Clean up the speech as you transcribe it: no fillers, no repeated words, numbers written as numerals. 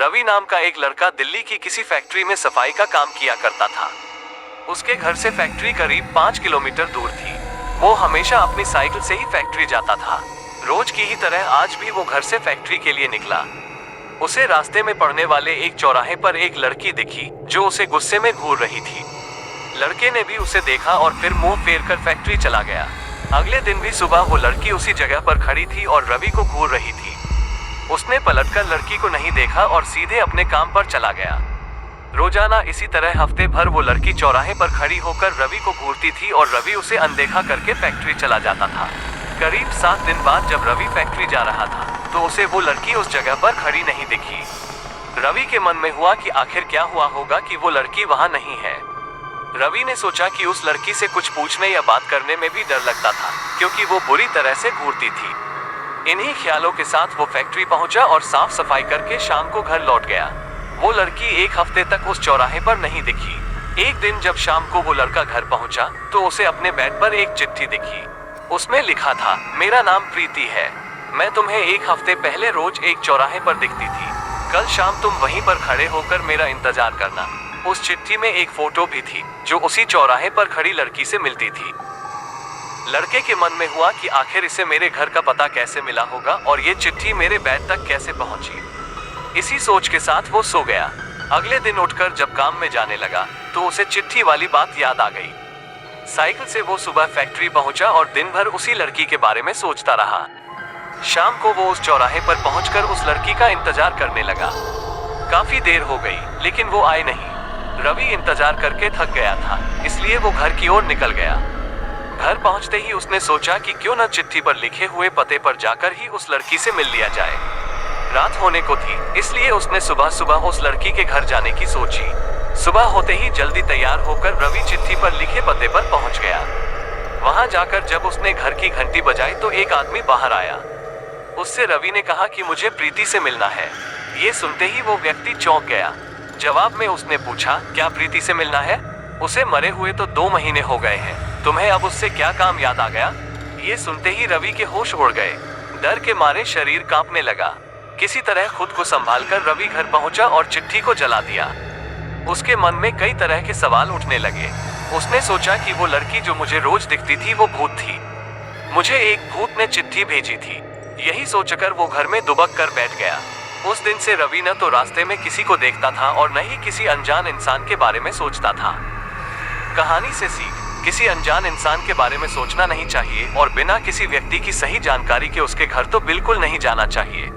रवि नाम का एक लड़का दिल्ली की किसी फैक्ट्री में सफाई का काम किया करता था। उसके घर से फैक्ट्री करीब 5 किलोमीटर दूर थी। वो हमेशा अपनी साइकिल से ही फैक्ट्री जाता था। रोज की ही तरह आज भी वो घर से फैक्ट्री के लिए निकला। उसे रास्ते में पड़ने वाले एक चौराहे पर एक लड़की दिखी जो उसे गुस्से में घूर रही थी। लड़के ने भी उसे देखा और फिर मुंह फेरकर फैक्ट्री चला गया। अगले दिन भी सुबह वो लड़की उसी जगह पर खड़ी थी और रवि को घूर रही थी। उसने पलटकर लड़की को नहीं देखा और सीधे अपने काम पर चला गया। रोजाना इसी तरह हफ्ते भर वो लड़की चौराहे पर खड़ी होकर रवि को घूरती थी और रवि उसे अनदेखा करके फैक्ट्री चला जाता था। करीब 7 दिन बाद जब रवि फैक्ट्री जा रहा था तो उसे वो लड़की उस जगह पर खड़ी नहीं दिखी। रवि के मन में हुआ कि आखिर क्या हुआ होगा कि वो लड़की वहां नहीं है। रवि ने सोचा कि उस लड़की से कुछ पूछने या बात करने में भी डर लगता था क्योंकि वो बुरी तरह से घूरती थी। इन्हीं ख्यालों के साथ वो फैक्ट्री पहुंचा और साफ सफाई करके शाम को घर लौट गया। वो लड़की एक हफ्ते तक उस चौराहे पर नहीं दिखी। एक दिन जब शाम को वो लड़का घर पहुंचा तो उसे अपने बेड पर एक चिट्ठी दिखी। उसमें लिखा था, मेरा नाम प्रीति है। मैं तुम्हें एक हफ्ते पहले रोज एक चौराहे पर दिखती थी। कल शाम तुम वहीं पर खड़े होकर मेरा इंतजार करना। उस चिट्ठी में एक फोटो भी थी जो उसी चौराहे पर खड़ी लड़की से मिलती थी। लड़के के मन में हुआ कि आखिर इसे मेरे घर का पता कैसे मिला होगा और ये चिट्ठी मेरे बेड तक कैसे पहुंची। इसी सोच के साथ वो सो गया। अगले दिन उठकर जब काम में जाने लगा तो उसे चिट्ठी वाली बात याद आ गई। साइकिल से वो सुबह फैक्ट्री पहुंचा और दिन भर उसी लड़की के बारे में सोचता रहा। शाम को वो उस चौराहे पर पहुंचकर उस लड़की का इंतजार करने लगा। काफी देर हो गई लेकिन वो आई नहीं। रवि इंतजार करके थक गया था, इसलिए वो घर की ओर निकल गया। घर पहुंचते ही उसने सोचा कि क्यों न चिट्ठी पर लिखे हुए पते पर जाकर ही उस लड़की से मिल लिया जाए। रात होने को थी, इसलिए उसने सुबह सुबह उस लड़की के घर जाने की सोची। सुबह होते ही जल्दी तैयार होकर रवि चिट्ठी पर लिखे पते पर पहुंच गया। वहां जाकर जब उसने घर की घंटी बजाई तो एक आदमी बाहर आया। उससे रवि ने कहा कि मुझे प्रीति से मिलना है। ये सुनते ही वो व्यक्ति चौंक गया। जवाब में उसने पूछा, क्या प्रीति से मिलना है? उसे मरे हुए तो 2 महीने हो गए हैं, तुम्हें अब उससे क्या काम याद आ गया? ये सुनते ही रवि के होश उड़ गए। डर के मारे शरीर कांपने लगा। किसी तरह खुद को संभालकर रवि घर पहुंचा और चिट्ठी को जला दिया। उसके मन में कई तरह के सवाल उठने लगे। उसने सोचा कि वो लड़की जो मुझे रोज दिखती थी वो भूत थी। मुझे एक भूत ने चिट्ठी भेजी थी। यही सोचकर वो घर में दुबक कर बैठ गया। उस दिन से रवि न तो रास्ते में किसी को देखता था और न ही किसी अनजान इंसान के बारे में सोचता था। कहानी से सीख, किसी अनजान इंसान के बारे में सोचना नहीं चाहिए और बिना किसी व्यक्ति की सही जानकारी के उसके घर तो बिल्कुल नहीं जाना चाहिए।